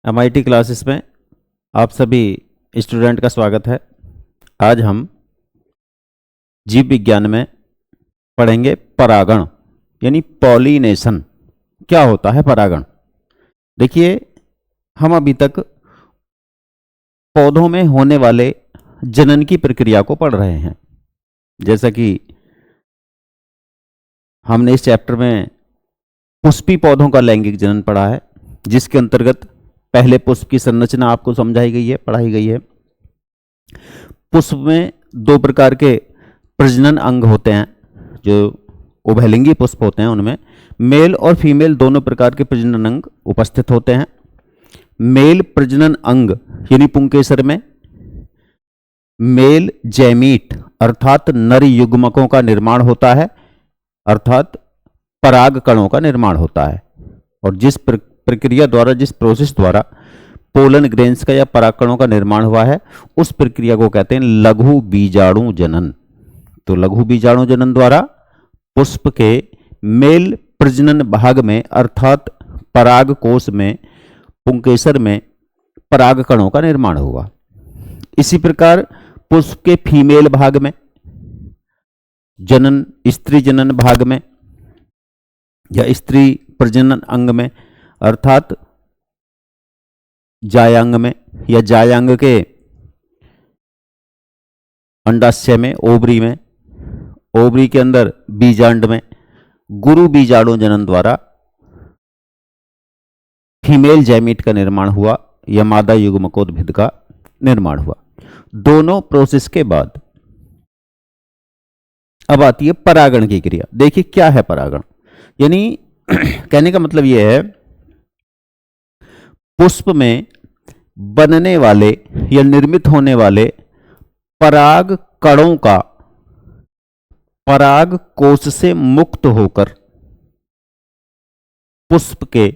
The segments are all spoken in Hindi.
MIT क्लासेस में आप सभी स्टूडेंट का स्वागत है। आज हम जीव विज्ञान में पढ़ेंगे परागण यानी पॉलिनेशन। क्या होता है परागण? देखिए, हम अभी तक पौधों में होने वाले जनन की प्रक्रिया को पढ़ रहे हैं। जैसा कि हमने इस चैप्टर में पुष्पी पौधों का लैंगिक जनन पढ़ा है, जिसके अंतर्गत पहले पुष्प की संरचना आपको समझाई गई है, पढ़ाई गई है। पुष्प में दो प्रकार के प्रजनन अंग होते हैं। जो उभयलिंगी पुष्प होते हैं उनमें मेल और फीमेल दोनों प्रकार के प्रजनन अंग उपस्थित होते हैं। मेल प्रजनन अंग यानी पुंकेसर में मेल जैमीट अर्थात नर युग्मकों का निर्माण होता है, अर्थात पराग कणों का निर्माण होता है। और जिस प्रक्रिया द्वारा, जिस प्रोसेस द्वारा पोलन ग्रेन्स का या परागकणों का निर्माण हुआ है, उस प्रक्रिया को कहते हैं लघु बीजाणु जनन। तो लघु बीजाणु जनन द्वारा पुष्प के मेल प्रजनन भाग में अर्थात पराग कोश में, पुंकेसर में परागकणों का निर्माण हुआ। इसी प्रकार पुष्प के फीमेल भाग में जनन, स्त्री जनन भाग में या स्त्री प्रजनन अंग में अर्थात जायांग में या जायांग के अंडाशय में, ओवरी में, ओवरी के अंदर बीजांड में गुरु बीजाणु जनन द्वारा फीमेल जैमीट का निर्माण हुआ या मादा युग्मकोद्भिद का निर्माण हुआ। दोनों प्रोसेस के बाद अब आती है परागण की क्रिया। देखिए क्या है परागण, यानी कहने का मतलब यह है पुष्प में बनने वाले या निर्मित होने वाले पराग कणों का पराग कोश से मुक्त होकर पुष्प के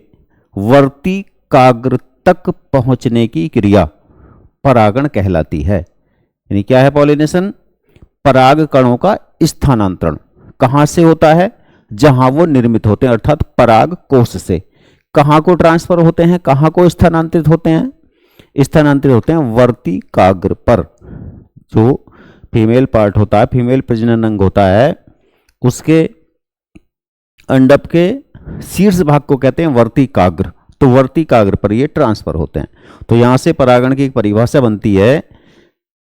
वर्तिकाग्र तक पहुंचने की क्रिया परागण कहलाती है। यानी क्या है पॉलिनेशन? पराग कणों का स्थानांतरण कहां से होता है? जहां वो निर्मित होते हैं, अर्थात पराग कोश से। कहां को ट्रांसफर होते हैं, कहां को स्थानांतरित होते हैं? स्थानांतरित होते हैं वर्तिकाग्र पर। जो फीमेल पार्ट होता है, फीमेल प्रजनन अंग होता है, उसके अंडक के शीर्ष भाग को कहते हैं वर्तिकाग्र। तो वर्तिकाग्र पर ये ट्रांसफर होते हैं। तो यहां से परागण की एक परिभाषा बनती है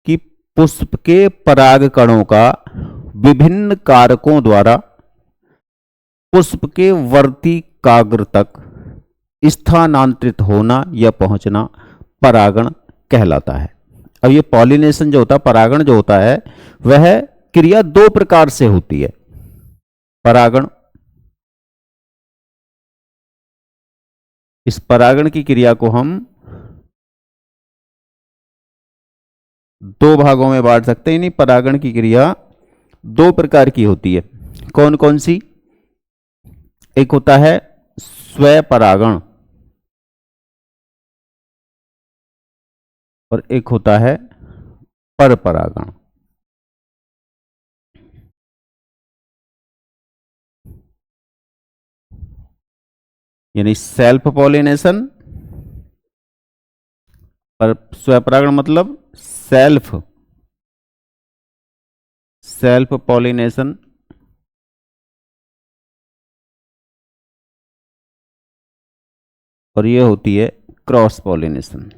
कि पुष्प के पराग कणों का विभिन्न कारकों द्वारा पुष्प के वर्तिकाग्र तक स्थानांतरित होना या पहुंचना परागण कहलाता है। अब ये पॉलिनेशन जो होता है, परागण जो होता है, वह क्रिया दो प्रकार से होती है। परागण, इस परागण की क्रिया को हम दो भागों में बांट सकते हैं। यानी परागण की क्रिया दो प्रकार की होती है। कौन कौन सी? एक होता है स्वपरागण और एक होता है परपरागण। यानी सेल्फ पॉलिनेशन, और स्वपरागण मतलब सेल्फ पॉलिनेशन, और ये होती है क्रॉस पॉलिनेशन।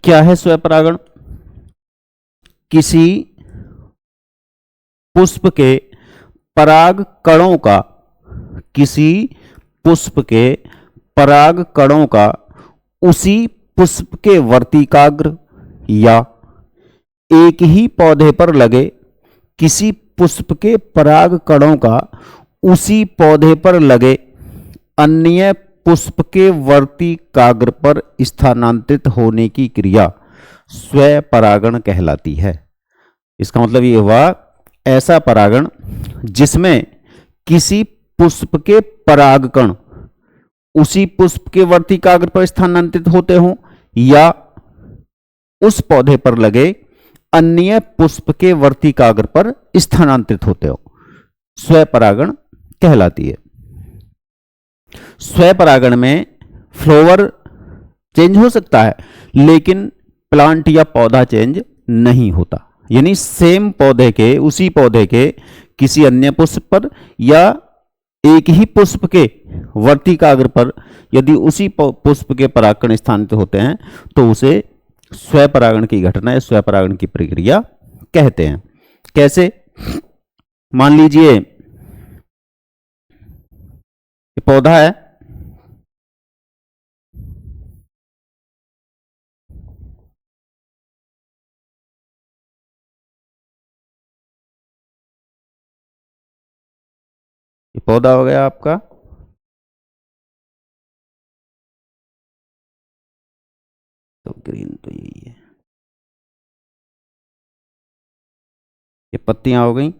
क्या है स्वपरागण? किसी पुष्प के पराग कणों का, किसी पुष्प के पराग कणों का उसी पुष्प के वर्तिकाग्र या एक ही पौधे पर लगे किसी पुष्प के पराग कणों का उसी पौधे पर लगे अन्य पुष्प के वर्तिकाग्र पर स्थानांतरित होने की क्रिया स्वपरागण कहलाती है। इसका मतलब ये हुआ ऐसा परागण जिसमें किसी पुष्प के परागकण उसी पुष्प के वर्तिकाग्र पर स्थानांतरित होते हों या उस पौधे पर लगे अन्य पुष्प के वर्तिकाग्र पर स्थानांतरित होते हो, स्वपरागण कहलाती है। स्वपरागण में फ्लावर चेंज हो सकता है, लेकिन प्लांट या पौधा चेंज नहीं होता। यानी सेम पौधे के, उसी पौधे के किसी अन्य पुष्प पर या एक ही पुष्प के वर्तिकाग्र पर यदि उसी पुष्प के परागकण स्थानित होते हैं तो उसे स्वपरागण की घटना या स्वपरागण की प्रक्रिया कहते हैं। कैसे? मान लीजिए ये पौधा है, ये पौधा हो गया आपका, तो ग्रीन तो यही है, ये पत्तियां हो गई,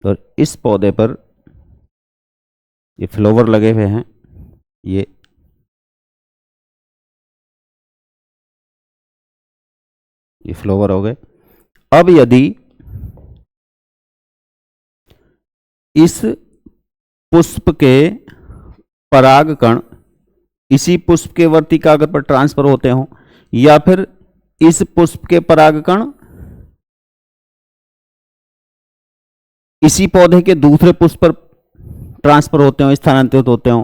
और इस पौधे पर ये फ्लावर लगे हुए हैं, ये फ्लावर हो गए। अब यदि इस पुष्प के परागकण इसी पुष्प के वर्तिकाग्र पर ट्रांसफर होते हों या फिर इस पुष्प के परागकण इसी पौधे के दूसरे पुष्प पर ट्रांसफर होते हो, स्थानांतरित होते हो,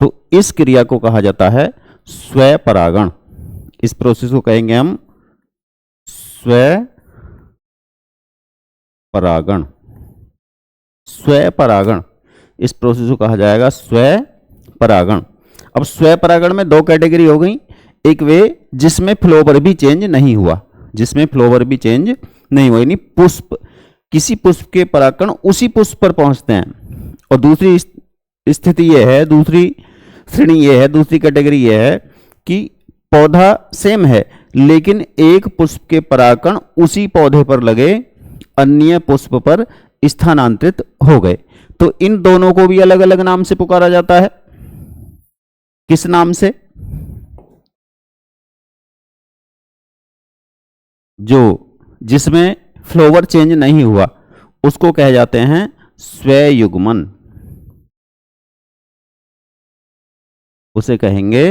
तो इस क्रिया को कहा जाता है स्वपरागण। इस प्रोसेस को कहेंगे हम स्वपरागण। स्वपरागण, इस प्रोसेस को कहा जाएगा स्वपरागण। अब स्वपरागण में दो कैटेगरी हो गई, एक वे जिसमें फ्लावर भी चेंज नहीं हुआ, जिसमें फ्लावर भी चेंज नहीं हुआ, यानी पुष्प, किसी पुष्प के परागकण उसी पुष्प पर पहुंचते हैं। और दूसरी स्थिति यह है, दूसरी श्रेणी यह है, दूसरी कैटेगरी यह है कि पौधा सेम है लेकिन एक पुष्प के परागकण उसी पौधे पर लगे अन्य पुष्प पर स्थानांतरित हो गए। तो इन दोनों को भी अलग अलग नाम से पुकारा जाता है। किस नाम से? जो जिसमें फ्लावर चेंज नहीं हुआ उसको कहे जाते हैं स्वयुग्मन, उसे कहेंगे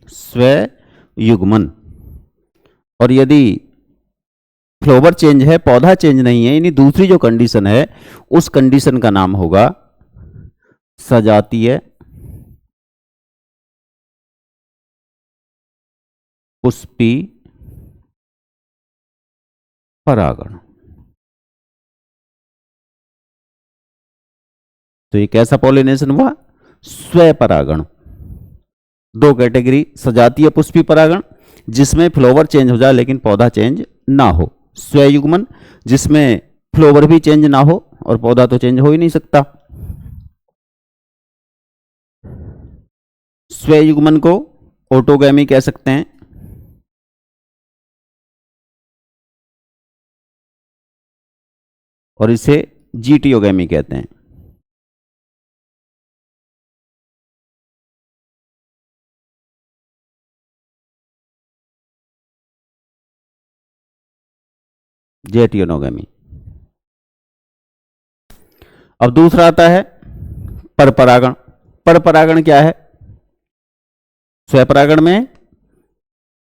स्वयुग्मन। और यदि फ्लावर चेंज है, पौधा चेंज नहीं है, यानी दूसरी जो कंडीशन है उस कंडीशन का नाम होगा सजातीय पुष्पी परागण। तो ये कैसा पॉलिनेशन हुआ? स्वपरागण। दो कैटेगरी, सजातीय पुष्पी परागण जिसमें फ्लावर चेंज हो जाए लेकिन पौधा चेंज ना हो, स्वयुग्मन जिसमें फ्लावर भी चेंज ना हो और पौधा तो चेंज हो ही नहीं सकता। स्वयुग्मन को ऑटोगैमी कह सकते हैं, और इसे जीटियोगैमी कहते हैं। जेटियोनोगैमी। अब दूसरा आता है परपरागण। परपरागण क्या है? स्वपरागण में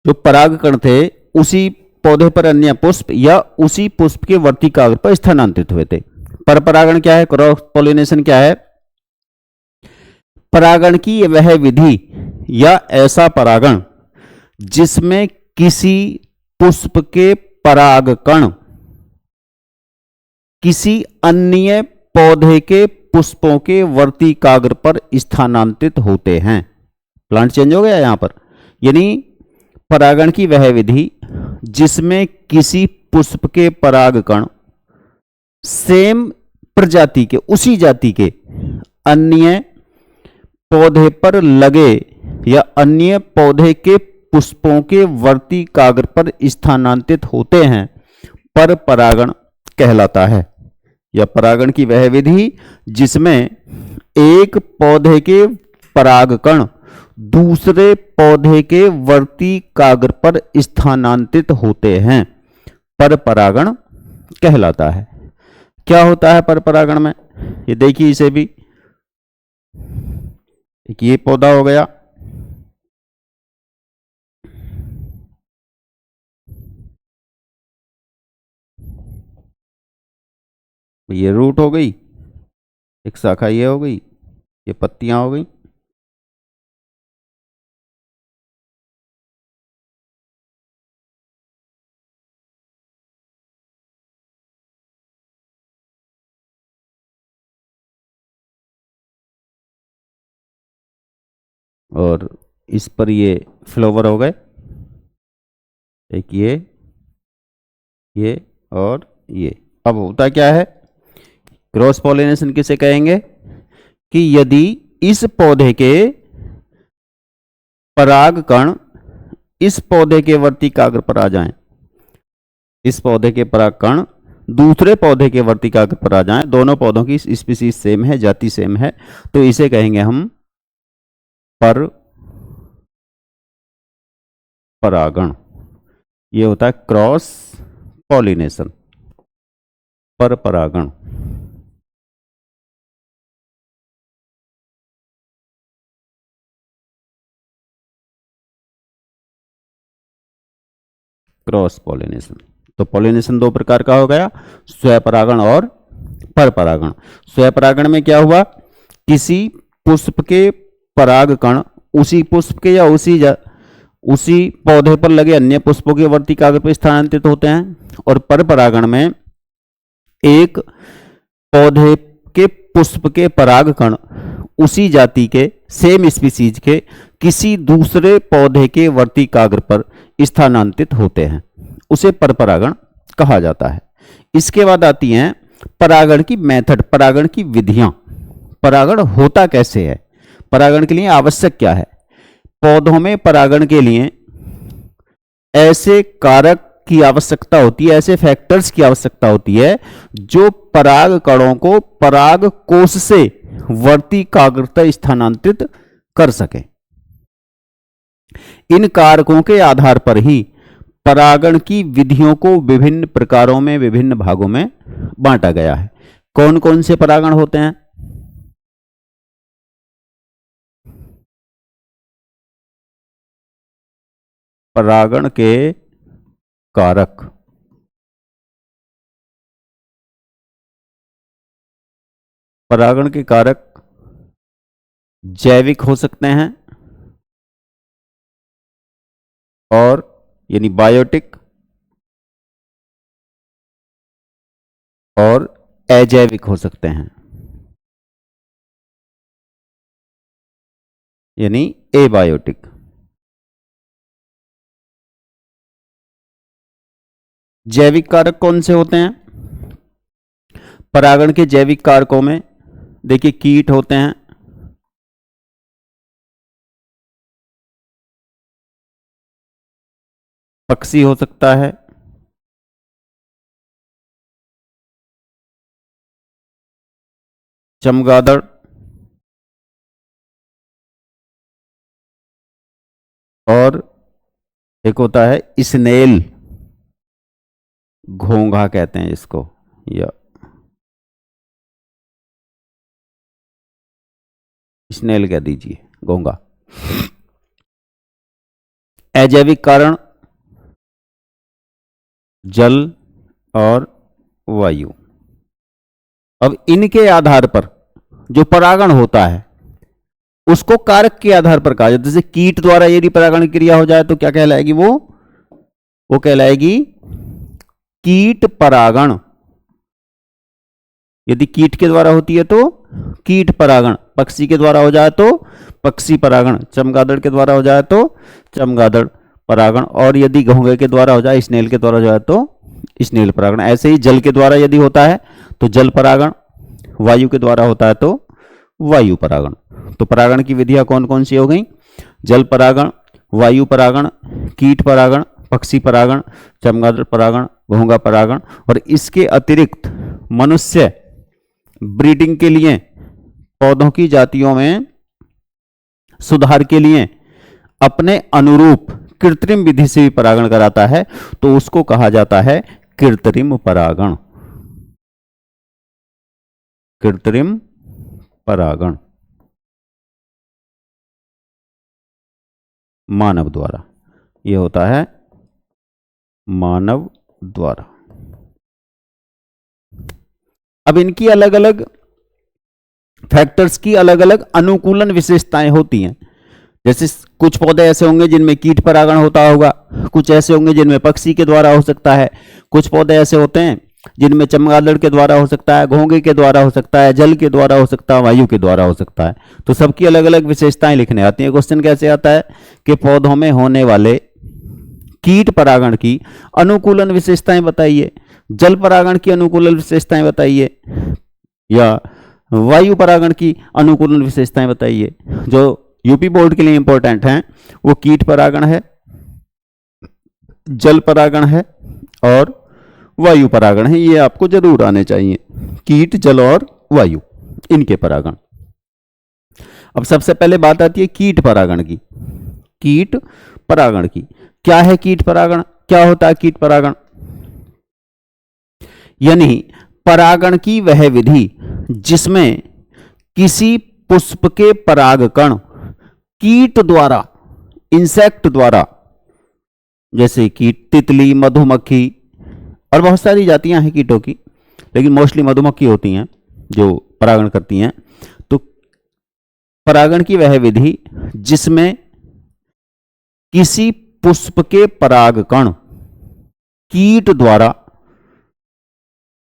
जो परागकण थे उसी पौधे पर अन्य पुष्प या उसी पुष्प के वर्तिकाग्र पर स्थानांतरित हुए थे। परपरागण क्या है? क्रॉस पॉलिनेशन क्या है? परागण की वह विधि या ऐसा परागण जिसमें किसी पुष्प के परागकण किसी अन्य पौधे के पुष्पों के वर्तिकाग्र पर स्थानांतरित होते हैं। प्लांट चेंज हो गया यहां पर, यानी परागण की वह विधि जिसमें किसी पुष्प के परागकण सेम प्रजाति के, उसी जाति के अन्य पौधे पर लगे या अन्य पौधे के पुष्पों के वर्तिकाग्र पर स्थानांतरित होते हैं, पर परागण कहलाता है। या परागण की वह विधि जिसमें एक पौधे के परागकण दूसरे पौधे के वर्तिकाग्र पर स्थानांतरित होते हैं, पर परागण कहलाता है। क्या होता है पर परागण में? ये देखिए, इसे भी, एक ये पौधा हो गया, ये रूट हो गई, एक शाखा ये हो गई, ये पत्तियां हो गई। और इस पर ये फ्लावर हो गए, एक ये और ये। अब होता क्या है, क्रॉस पॉलिनेशन किसे कहेंगे कि यदि इस पौधे के परागकण इस पौधे के वर्तिकाग्र पर आ जाएं, इस पौधे के परागकण दूसरे पौधे के वर्तिकाग्र पर आ जाएं, दोनों पौधों की स्पीसीज सेम है, जाति सेम है, तो इसे कहेंगे हम पर परागण। ये होता है क्रॉस पॉलिनेशन, पर परागण। Cross pollination. तो पॉलिनेशन दो प्रकार का हो गया, स्वपरागण और परपरागण। स्वपरागण में क्या हुआ, किसी पुष्प के परागकण उसी पुष्प के या उसी पौधे पर लगे अन्य पुष्पों के वर्तिकाग्र पर स्थानांतरित होते हैं। और परपरागण में एक पौधे के पुष्प के परागकण उसी जाति के, सेम स्पीसीज के किसी दूसरे पौधे के वर्तिकाग्र पर स्थानांतरित होते हैं, उसे परपरागण कहा जाता है। इसके बाद आती हैं परागण की मेथड, परागण की विधियां। परागण होता कैसे है, परागण के लिए आवश्यक क्या है। पौधों में परागण के लिए ऐसे कारक की आवश्यकता होती है, ऐसे फैक्टर्स की आवश्यकता होती है जो पराग कणों को पराग कोश से वर्तिकाग्र तक स्थानांतरित कर सके। इन कारकों के आधार पर ही परागण की विधियों को विभिन्न प्रकारों में, विभिन्न भागों में बांटा गया है। कौन कौन से परागण होते हैं? परागण के कारक, परागण के कारक जैविक हो सकते हैं और यानी बायोटिक, और अजैविक हो सकते हैं यानी एबायोटिक। जैविक कारक कौन से होते हैं? परागण के जैविक कारकों में देखिए कीट होते हैं, पक्षी हो सकता है, चमगादड़, और एक होता है स्नेल, घोंघा कहते हैं इसको, या स्नेल कह दीजिए, घोंघा। अजैविक कारण जल और वायु। अब इनके आधार पर जो परागण होता है उसको कारक के आधार पर कहा जाता है। जैसे कीट द्वारा यदि परागण क्रिया हो जाए तो क्या कहलाएगी? वो कहलाएगी कीट परागण। यदि कीट के द्वारा होती है तो कीट परागण, पक्षी के द्वारा हो जाए तो पक्षी परागण, चमगादड़ के द्वारा हो जाए तो चमगादड़ परागण, और यदि घोंघे के द्वारा हो जाए, स्नेल के द्वारा हो जाए तो स्नेल परागण। ऐसे ही जल के द्वारा यदि होता है तो जल परागण, वायु के द्वारा होता है तो वायु परागण। तो परागण की विधियां कौन कौन सी हो गई? जल परागण, वायु परागण, कीट परागण, पक्षी परागण, चमगादड़ परागण, घोंघा परागण। और इसके अतिरिक्त मनुष्य ब्रीडिंग के लिए, पौधों की जातियों में सुधार के लिए अपने अनुरूप कृत्रिम विधि से भी परागण कराता है, तो उसको कहा जाता है कृत्रिम परागण। कृत्रिम परागण मानव द्वारा, यह होता है मानव द्वारा। अब इनकी अलग अलग फैक्टर्स की अलग अलग अनुकूलन विशेषताएं होती हैं। जैसे कुछ पौधे ऐसे होंगे जिनमें कीट परागण होता होगा, कुछ ऐसे होंगे जिनमें पक्षी के द्वारा हो सकता है, कुछ पौधे ऐसे होते हैं जिनमें चमगादड़ के द्वारा हो सकता है, घोंघे के द्वारा हो सकता है, जल के द्वारा हो सकता है, वायु के द्वारा हो सकता है। तो सबकी अलग अलग विशेषताएं लिखने आती हैं। क्वेश्चन कैसे आता है कि पौधों में होने वाले कीट परागण की अनुकूलन विशेषताएं बताइए, जल परागण की अनुकूलन विशेषताएं बताइए, या वायु परागण की अनुकूलन विशेषताएं बताइए। जो यूपी बोर्ड के लिए इंपॉर्टेंट हैं वो कीट परागण है, जल परागण है और वायु परागण है। ये आपको जरूर आने चाहिए, कीट, जल और वायु, इनके परागण। अब सबसे पहले बात आती है कीट परागण की। कीट परागण की क्या है? कीट परागण क्या होता है? कीट परागण यानी परागण की वह विधि जिसमें किसी पुष्प के परागकण कीट द्वारा, इंसेक्ट द्वारा, जैसे कीट, तितली, मधुमक्खी और बहुत सारी जातियां हैं कीटों की, लेकिन मोस्टली मधुमक्खी होती हैं जो परागण करती हैं। तो परागण की वह विधि जिसमें किसी पुष्प के परागकण कीट द्वारा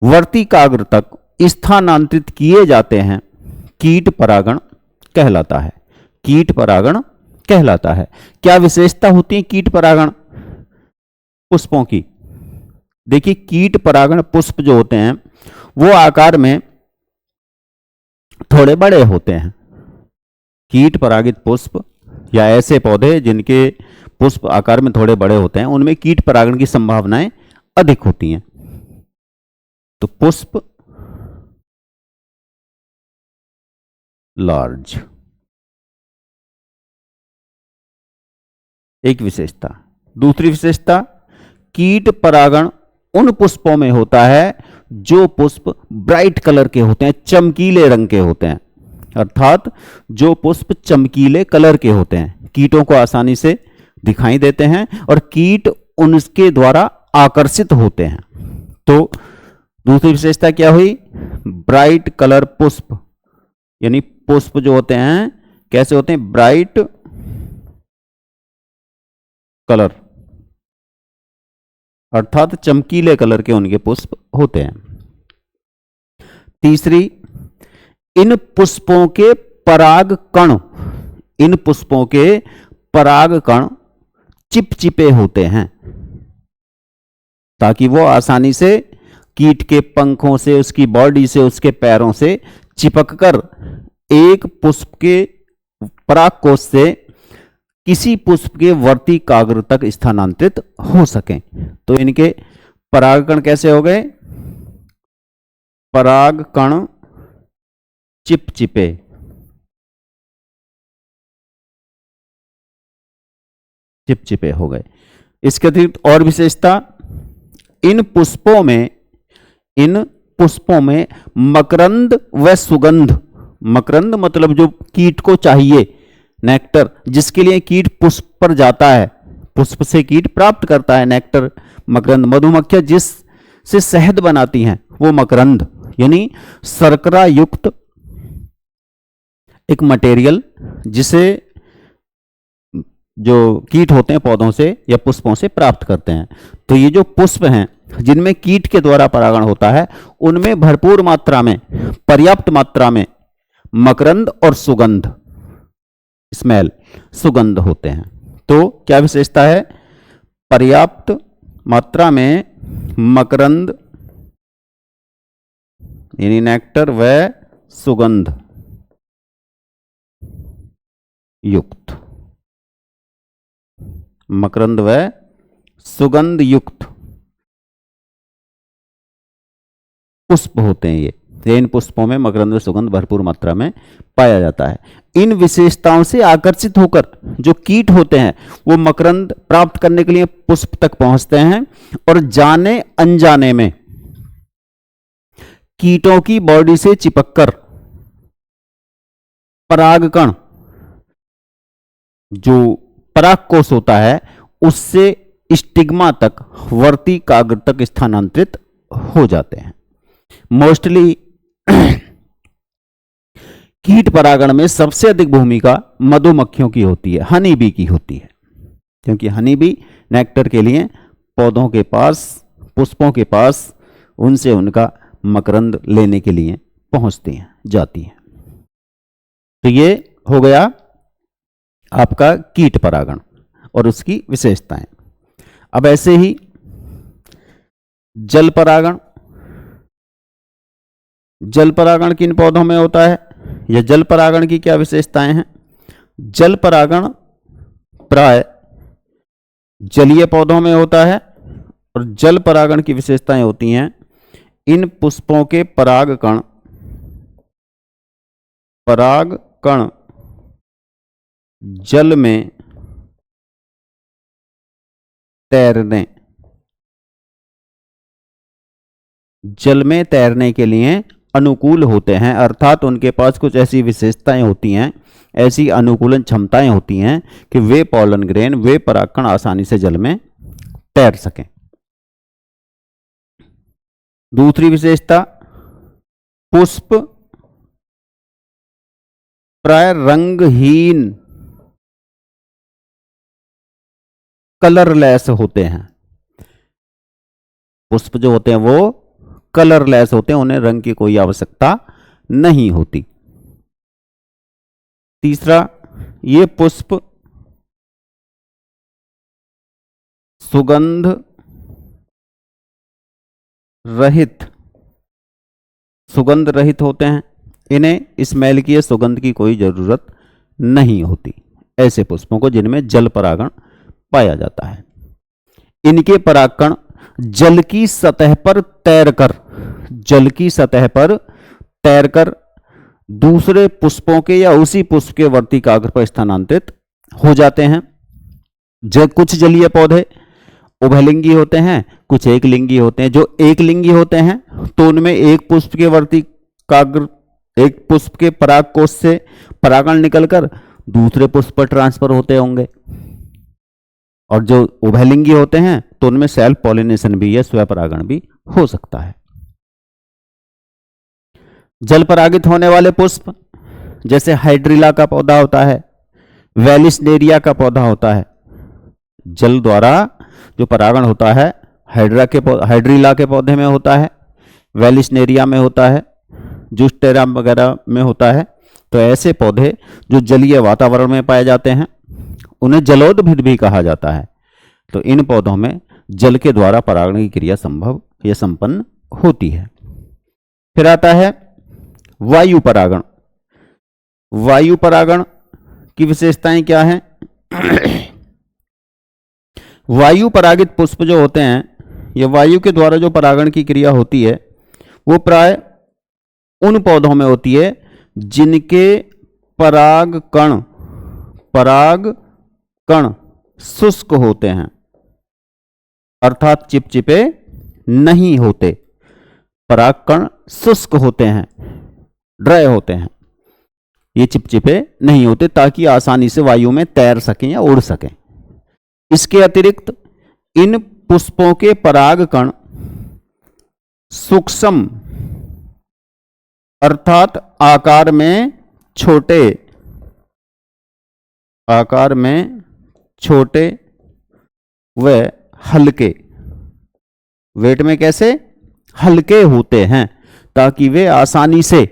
वर्तिकाग्र तक स्थानांतरित किए जाते हैं, कीट परागण कहलाता है। कीट परागण कहलाता है। क्या विशेषता होती है कीट परागण पुष्पों की? देखिए, कीट परागण पुष्प जो होते हैं वो आकार में थोड़े बड़े होते हैं। कीट परागित पुष्प या ऐसे पौधे जिनके पुष्प आकार में थोड़े बड़े होते हैं, उनमें कीट परागण की संभावनाएं अधिक होती हैं। तो पुष्प लार्ज, एक विशेषता। दूसरी विशेषता, कीट परागण उन पुष्पों में होता है जो पुष्प ब्राइट कलर के होते हैं, चमकीले रंग के होते हैं। अर्थात जो पुष्प चमकीले कलर के होते हैं, कीटों को आसानी से दिखाई देते हैं और कीट उनके द्वारा आकर्षित होते हैं। तो दूसरी विशेषता क्या हुई? ब्राइट कलर पुष्प, यानी पुष्प जो होते हैं कैसे होते हैं? ब्राइट कलर, अर्थात चमकीले कलर के उनके पुष्प होते हैं। तीसरी, इन पुष्पों के पराग कण, इन पुष्पों के पराग कण चिपचिपे होते हैं ताकि वो आसानी से कीट के पंखों से, उसकी बॉडी से, उसके पैरों से चिपककर एक पुष्प के परागकोश से किसी पुष्प के वर्तिकाग्र तक स्थानांतरित हो सकें। तो इनके परागकण कैसे हो गए? परागकण चिपचिपे। चिपचिपे हो गए। इसके अतिरिक्त और विशेषता, इन पुष्पों में मकरंद व सुगंध, मकरंद मतलब जो कीट को चाहिए, नेक्टर, जिसके लिए कीट पुष्प पर जाता है, पुष्प से कीट प्राप्त करता है नेक्टर, मकरंद। मधुमक्खियां जिस से शहद बनाती हैं वो मकरंद, यानी शर्करा युक्त एक मटेरियल जिसे जो कीट होते हैं पौधों से या पुष्पों से प्राप्त करते हैं। तो ये जो पुष्प हैं जिनमें कीट के द्वारा परागण होता है, उनमें भरपूर मात्रा में, पर्याप्त मात्रा में मकरंद और सुगंध, स्मेल, सुगंध होते हैं। तो क्या विशेषता है? पर्याप्त मात्रा में मकरंद यानी नेक्टर व सुगंध युक्त, मकरंद व सुगंध युक्त पुष्प होते हैं ये इन पुष्पों में मकरंद व सुगंध भरपूर मात्रा में पाया जाता है। इन विशेषताओं से आकर्षित होकर जो कीट होते हैं वो मकरंद प्राप्त करने के लिए पुष्प तक पहुंचते हैं और जाने अनजाने में कीटों की बॉडी से चिपककर परागकण, जो परागकोश होता है, उससे स्टिग्मा तक, वर्ती काग्र तक स्थानांतरित हो जाते हैं। मोस्टली कीट परागण में सबसे अधिक भूमिका मधुमक्खियों की होती है, हनी बी की होती है, क्योंकि हनी बी नेक्टर के लिए पौधों के पास, पुष्पों के पास उनसे उनका मकरंद लेने के लिए पहुंचती हैं, जाती हैं। तो ये हो गया आपका कीट परागण और उसकी विशेषताएं। अब ऐसे ही जल परागण, जल परागण किन पौधों में होता है या जल परागण की क्या विशेषताएं हैं? जल परागण प्राय जलीय पौधों में होता है और जल परागण की विशेषताएं होती हैं इन पुष्पों के परागकण जल में तैरने, जल में तैरने के लिए अनुकूल होते हैं, अर्थात उनके पास कुछ ऐसी विशेषताएं होती हैं, ऐसी अनुकूलन क्षमताएं होती हैं कि वे पॉलन ग्रेन, वे परागकण आसानी से जल में तैर सकें। दूसरी विशेषता, पुष्प प्राय रंगहीन, कलरलेस होते हैं। पुष्प जो होते हैं वो कलरलेस होते हैं, उन्हें रंग की कोई आवश्यकता नहीं होती। तीसरा, ये पुष्प सुगंध रहित होते हैं, इन्हें स्मेल की, सुगंध की कोई जरूरत नहीं होती, ऐसे पुष्पों को जिनमें जल परागण पाया जाता है। इनके परागकण जल की सतह पर तैरकर दूसरे पुष्पों के या उसी पुष्प के वर्तिकाग्र पर स्थानांतरित हो जाते हैं। कुछ जलीय पौधे उभयलिंगी होते हैं, कुछ एक लिंगी होते हैं। जो एक लिंगी होते हैं तो उनमें एक पुष्प के वर्तिकाग्र, एक पुष्प के परागकोश से परागण निकलकर दूसरे पुष्प पर ट्रांसफर होते होंगे, और जो उभयलिंगी होते हैं तो उनमें सेल्फ पॉलिनेशन भी या स्वपरागण भी हो सकता है। जल परागित होने वाले पुष्प जैसे हाइड्रिला का पौधा होता है, वेलिस्नेरिया का पौधा होता है। जल द्वारा जो परागण होता है हाइड्रिला के पौधे में होता है, वेलिस्नेरिया में होता है, जूस्टेरा वगैरह में होता है। तो ऐसे पौधे जो जलीय वातावरण में पाए जाते हैं उन्हें जलोद्भिद भी कहा जाता है। तो इन पौधों में जल के द्वारा परागण की क्रिया संभव या संपन्न होती है। फिर आता है वायु परागण। वायु परागण की विशेषताएं क्या हैं? वायु परागित पुष्प जो होते हैं, ये वायु के द्वारा जो परागण की क्रिया होती है वो प्राय उन पौधों में होती है जिनके परागकण शुष्क होते हैं, अर्थात चिपचिपे नहीं होते। परागकण शुष्क होते हैं, ड्राई होते हैं, ये चिपचिपे नहीं होते, ताकि आसानी से वायु में तैर सकें या उड़ सकें। इसके अतिरिक्त इन पुष्पों के परागकण सूक्ष्म, अर्थात आकार में छोटे व हल्के, वेट में कैसे हल्के होते हैं, ताकि वे आसानी से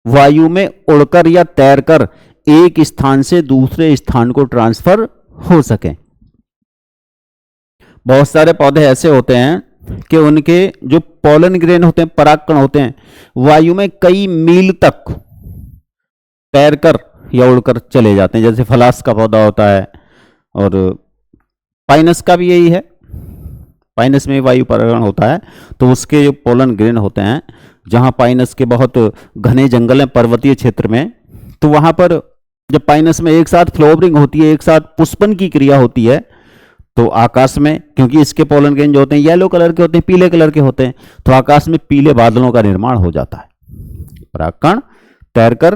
वायु में उड़कर या तैरकर एक स्थान से दूसरे स्थान को ट्रांसफर हो सकें। बहुत सारे पौधे ऐसे होते हैं कि उनके जो पोलन ग्रेन होते हैं, परागकण होते हैं, वायु में कई मील तक तैरकर या उड़कर चले जाते हैं। जैसे फलास का पौधा होता है, और पाइनस का भी यही है, पाइनस में वायु परागण होता है। तो उसके जो पोलन ग्रेन होते हैं, जहां पाइनस के बहुत घने जंगल हैं पर्वतीय क्षेत्र में, तो वहां पर जब पाइनस में एक साथ फ्लावरिंग होती है, एक साथ पुष्पन की क्रिया होती है, तो आकाश में, क्योंकि इसके पोलन ग्रेन जो होते हैं येलो कलर के होते हैं, पीले कलर के होते हैं, तो आकाश में पीले बादलों का निर्माण हो जाता है। परागकण तैरकर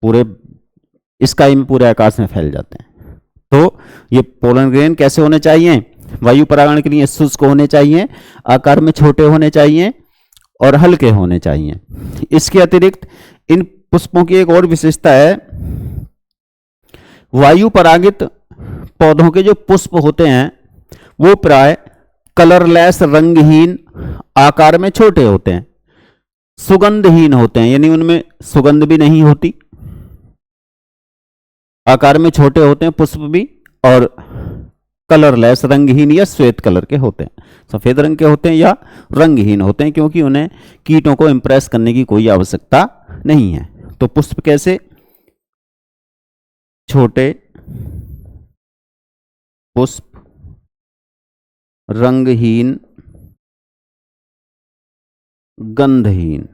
पूरे स्काई में, पूरे आकाश में फैल जाते हैं। तो ये पोलन ग्रेन कैसे होने चाहिए? वायु परागण के लिए शुष्क होने चाहिए, आकार में छोटे होने चाहिए और हल्के होने चाहिए। इसके अतिरिक्त इन पुष्पों की एक और विशेषता है, वायु परागित पौधों के जो पुष्प होते हैं वो प्राय कलरलेस, रंगहीन, आकार में छोटे होते हैं, सुगंधहीन होते हैं, यानी उनमें सुगंध भी नहीं होती, आकार में छोटे होते हैं पुष्प भी, और कलरलेस, रंगहीन या श्वेत कलर के होते हैं, सफेद रंग के होते हैं या रंगहीन होते हैं, क्योंकि उन्हें कीटों को इंप्रेस करने की कोई आवश्यकता नहीं है। तो पुष्प कैसे? छोटे पुष्प, रंगहीन, गंधहीन।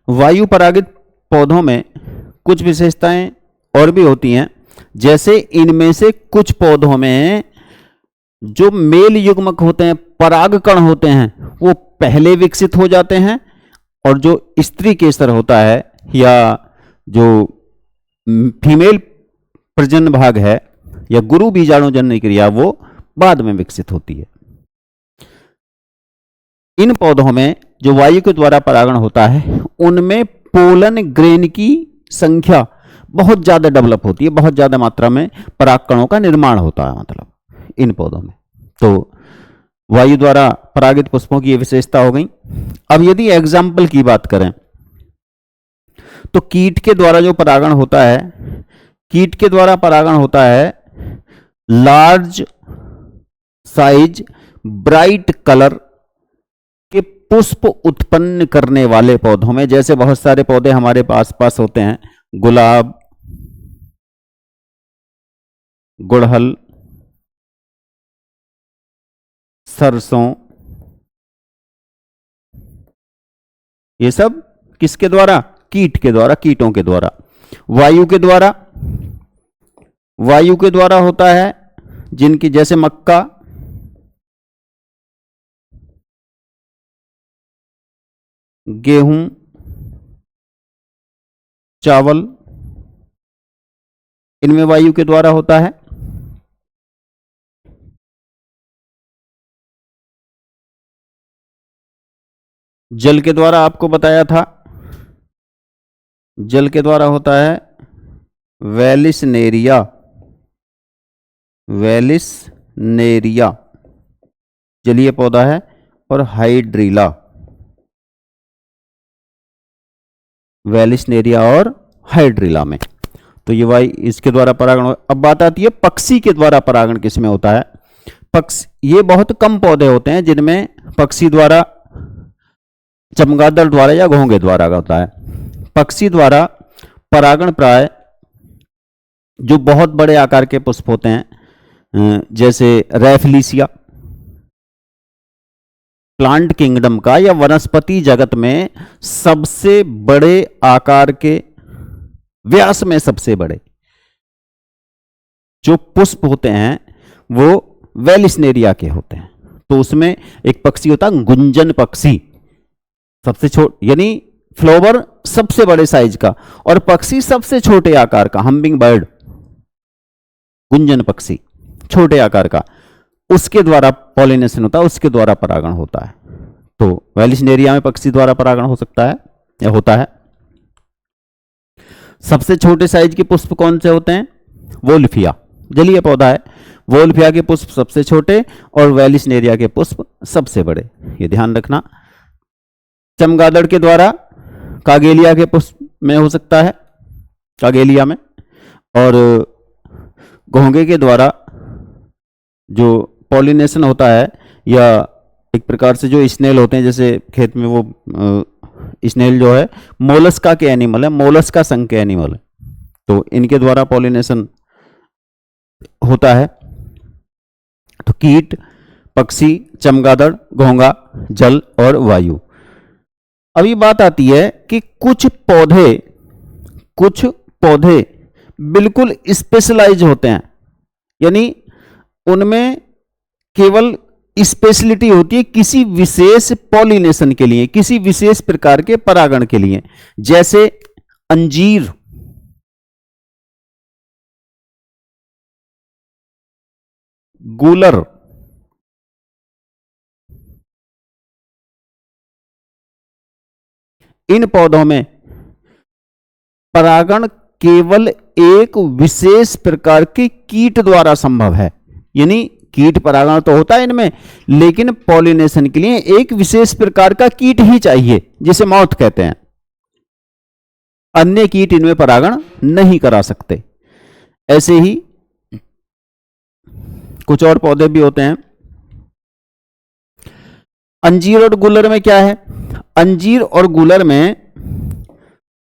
वायु परागित पौधों में कुछ विशेषताएं और भी होती हैं, जैसे इनमें से कुछ पौधों में जो मेल युग्मक होते हैं, परागकण होते हैं, वो पहले विकसित हो जाते हैं, और जो स्त्री केसर होता है या जो फीमेल प्रजनन भाग है या गुरु बीजाणुजनन क्रिया, वो बाद में विकसित होती है। इन पौधों में जो वायु के द्वारा परागण होता है, उनमें पोलन ग्रेन की संख्या बहुत ज्यादा डेवलप होती है, बहुत ज्यादा मात्रा में परागकणों का निर्माण होता है, मतलब इन पौधों में। तो वायु द्वारा परागित पुष्पों की ये विशेषता हो गई। अब यदि एग्जाम्पल की बात करें, तो कीट के द्वारा जो परागण होता है, कीट के द्वारा परागण होता है लार्ज साइज ब्राइट कलर के पुष्प उत्पन्न करने वाले पौधों में। जैसे बहुत सारे पौधे हमारे पास होते हैं, गुलाब, गुड़हल, सरसों, ये सब किसके द्वारा? कीट के द्वारा, कीटों के द्वारा। वायु के द्वारा, वायु के द्वारा होता है जिनकी, जैसे मक्का, गेहूं, चावल, इनमें वायु के द्वारा होता है। जल के द्वारा आपको बताया था, जल के द्वारा होता है वेलिसनेरिया, वेलिसनेरिया जलीय पौधा है, और हाइड्रीला, वेलिसनेरिया और हाइड्रीला में। तो ये वायु, इसके द्वारा परागण। अब बात आती है पक्षी के द्वारा परागण किसमें होता है? पक्षी, ये बहुत कम पौधे होते हैं जिनमें पक्षी द्वारा, चमगादड़ द्वारा या घोंगे द्वारा होता है। पक्षी द्वारा परागण प्राय जो बहुत बड़े आकार के पुष्प होते हैं, जैसे रैफलिसिया, प्लांट किंगडम का या वनस्पति जगत में सबसे बड़े आकार के, व्यास में सबसे बड़े जो पुष्प होते हैं वो वेलिसनेरिया के होते हैं। तो उसमें एक पक्षी होता है गुंजन पक्षी, सबसे छोटा, यानी फ्लावर सबसे बड़े साइज का, और पक्षी सबसे छोटे आकार का, हम्बिंग बर्ड, गुंजन पक्षी छोटे आकार का, उसके द्वारा पॉलिनेशन होता है, उसके द्वारा परागण होता है। तो वेलिसनेरिया में पक्षी द्वारा परागण हो सकता है या होता है। सबसे छोटे साइज के पुष्प कौन से होते हैं? वोल्फिया, जलीय पौधा है, वोल्फिया के पुष्प सबसे छोटे और वेलिसनेरिया के पुष्प सबसे बड़े, ये ध्यान रखना। चमगादड़ के द्वारा कागेलिया के पुष्प में हो सकता है, कागेलिया में और घोंघे के द्वारा जो पॉलिनेशन होता है, या एक प्रकार से जो स्नेल होते हैं, जैसे खेत में वो स्नेल जो है मोलस्का के एनिमल है, मोलस्का संघ के एनिमल है, तो इनके द्वारा पॉलिनेशन होता है। तो कीट, पक्षी, चमगादड़, घोंघा, जल और वायु। अभी बात आती है कि कुछ पौधे बिल्कुल स्पेशलाइज होते हैं, यानी उनमें केवल स्पेशलिटी होती है किसी विशेष पॉलिनेशन के लिए, किसी विशेष प्रकार के परागण के लिए। जैसे अंजीर, गूलर, इन पौधों में परागण केवल एक विशेष प्रकार के कीट द्वारा संभव है। यानी कीट परागण तो होता है इनमें, लेकिन पॉलिनेशन के लिए एक विशेष प्रकार का कीट ही चाहिए, जिसे मॉथ कहते हैं। अन्य कीट इनमें परागण नहीं करा सकते। ऐसे ही कुछ और पौधे भी होते हैं। अंजीर और गुलर में क्या है? अंजीर और गुलर में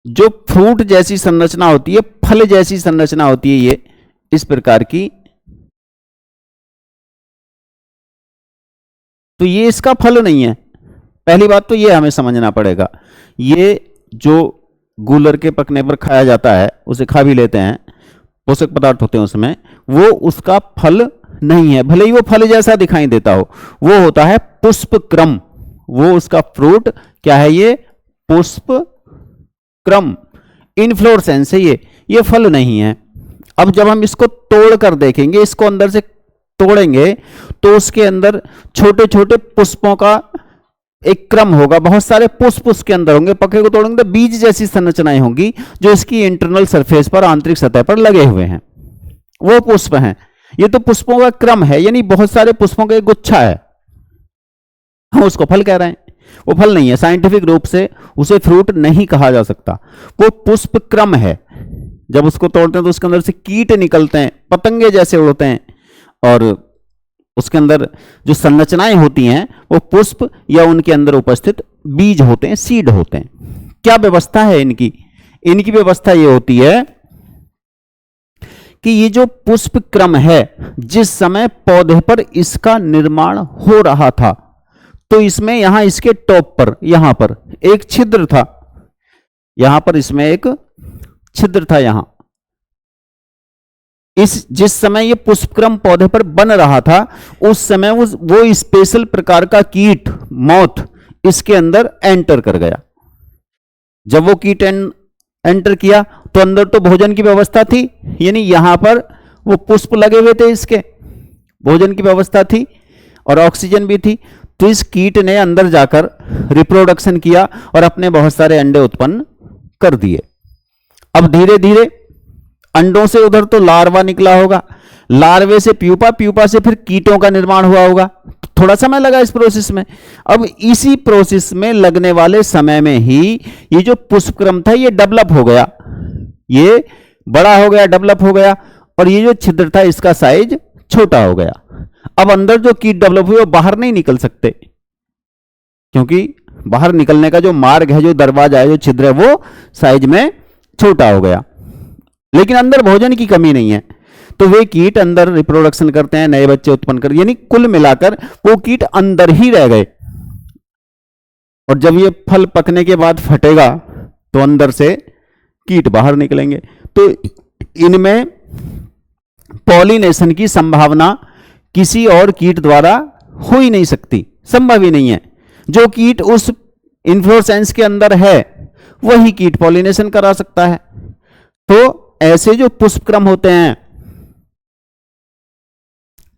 जो फ्रूट जैसी संरचना होती है, फल जैसी संरचना होती है, ये इस प्रकार की, तो ये इसका फल नहीं है। पहली बात तो ये हमें समझना पड़ेगा। ये जो गूलर के पकने पर खाया जाता है, उसे खा भी लेते हैं, पोषक पदार्थ होते हैं उसमें, वो उसका फल नहीं है, भले ही वो फल जैसा दिखाई देता हो। वो होता है पुष्पक्रम, वो उसका फ्रूट क्या है? ये पुष्पक्रम, इनफ्लोरेसेंस है ये फल नहीं है। अब जब हम इसको तोड़ कर देखेंगे, इसको अंदर से तोड़ेंगे, तो उसके अंदर छोटे छोटे पुष्पों का एक क्रम होगा, बहुत सारे पुष्प उसके अंदर होंगे। पके को तोड़ेंगे तो बीज जैसी संरचनाएं होंगी जो इसकी इंटरनल सरफेस पर, आंतरिक सतह पर लगे हुए हैं, वो पुष्प हैं। ये तो पुष्पों का क्रम है, यानी बहुत सारे पुष्पों का एक गुच्छा है, हम उसको फल कह रहे हैं। वो फल नहीं है, साइंटिफिक रूप से उसे फ्रूट नहीं कहा जा सकता, वो पुष्प क्रम है। जब उसको तोड़ते हैं तो उसके अंदर से कीट निकलते हैं, पतंगे जैसे उड़ते हैं, और उसके अंदर जो संरचनाएं होती हैं वो पुष्प या उनके अंदर उपस्थित बीज होते हैं, सीड होते हैं। क्या व्यवस्था है इनकी? इनकी व्यवस्था ये होती है कि ये जो पुष्प क्रम है, जिस समय पौधे पर इसका निर्माण हो रहा था, तो इसमें यहां इसके टॉप पर, यहां पर एक छिद्र था, यहां पर इसमें एक छिद्र था। यहां जिस समय ये पुष्पक्रम पौधे पर बन रहा था, उस समय वो स्पेशल प्रकार का कीट, मॉथ, इसके अंदर एंटर कर गया। जब वो कीट एंटर किया तो अंदर तो भोजन की व्यवस्था थी, यानी यहां पर वो पुष्प लगे हुए थे, इसके भोजन की व्यवस्था थी और ऑक्सीजन भी थी। तो इस कीट ने अंदर जाकर रिप्रोडक्शन किया और अपने बहुत सारे अंडे उत्पन्न कर दिए। अब धीरे धीरे अंडों से उधर तो लार्वा निकला होगा, लार्वे से प्यूपा, प्यूपा से फिर कीटों का निर्माण हुआ होगा। तो थोड़ा समय लगा इस प्रोसेस में। अब इसी प्रोसेस में लगने वाले समय में ही ये जो पुष्पक्रम था ये डेवलप हो गया, ये बड़ा हो गया, डेवलप हो गया, और ये जो छिद्र था इसका साइज छोटा हो गया। अब अंदर जो कीट डेवलप हुए वो बाहर नहीं निकल सकते, क्योंकि बाहर निकलने का जो मार्ग है, जो दरवाजा है, जो छिद्र है, वो साइज में छोटा हो गया। लेकिन अंदर भोजन की कमी नहीं है, तो वे कीट अंदर रिप्रोडक्शन करते हैं, नए बच्चे उत्पन्न कर, यानी कुल मिलाकर वो कीट अंदर ही रह गए। और जब ये फल पकने के बाद फटेगा तो अंदर से कीट बाहर निकलेंगे। तो इनमें पॉलिनेशन की संभावना किसी और कीट द्वारा हो ही नहीं सकती, संभव ही नहीं है। जो कीट उस इन्फ्लोरेसेंस के अंदर है वही कीट पॉलिनेशन करा सकता है। तो ऐसे जो पुष्पक्रम होते हैं